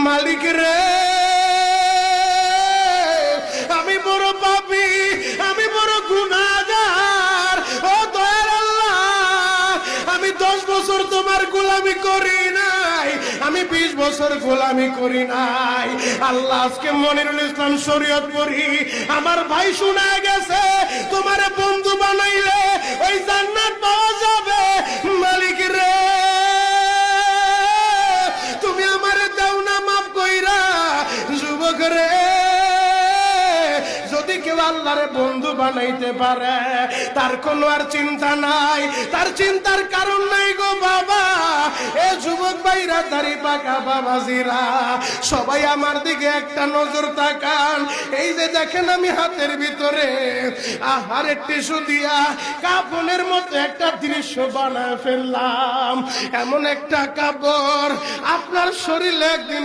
মালিক রে, আমি বড় পাপী, আমি বড় গুনাহগার। ও দয়ার আল্লাহ, আমি 10 বছর তোমার গোলামি করি নাই, আমি 20 বছর গোলামি করি নাই। আল্লাহ, আজকে মনিরুল ইসলাম শরীয়তপুরী আমার ভাই শুনে গেছে, তোমারে বন্ধু বানাইলে ওই জান্নাত পাওয়া যাবে। মালিক রে, তুমি আমারে দাও না মাফ কইরা। যুবক রে, যদি কেউ আল্লাহরে বন্ধু বানাইতে পারে, তার কোনো আর চিন্তা নাই, তার চিন্তার কারণ নাই গো বাবা। এ যুবক ভাইরা, দাড়ি পাকা বাবাজিরা, সবাই আমার দিকে একটা নজর তাকান। এই যে দেখেন, আমি হাতের ভিতরে আহারের টিস্যু দিয়া কাফনের মতো একটা দৃশ্য বানায় ফেললাম। এমন একটা কাপড় আপনার শরীরে একদিন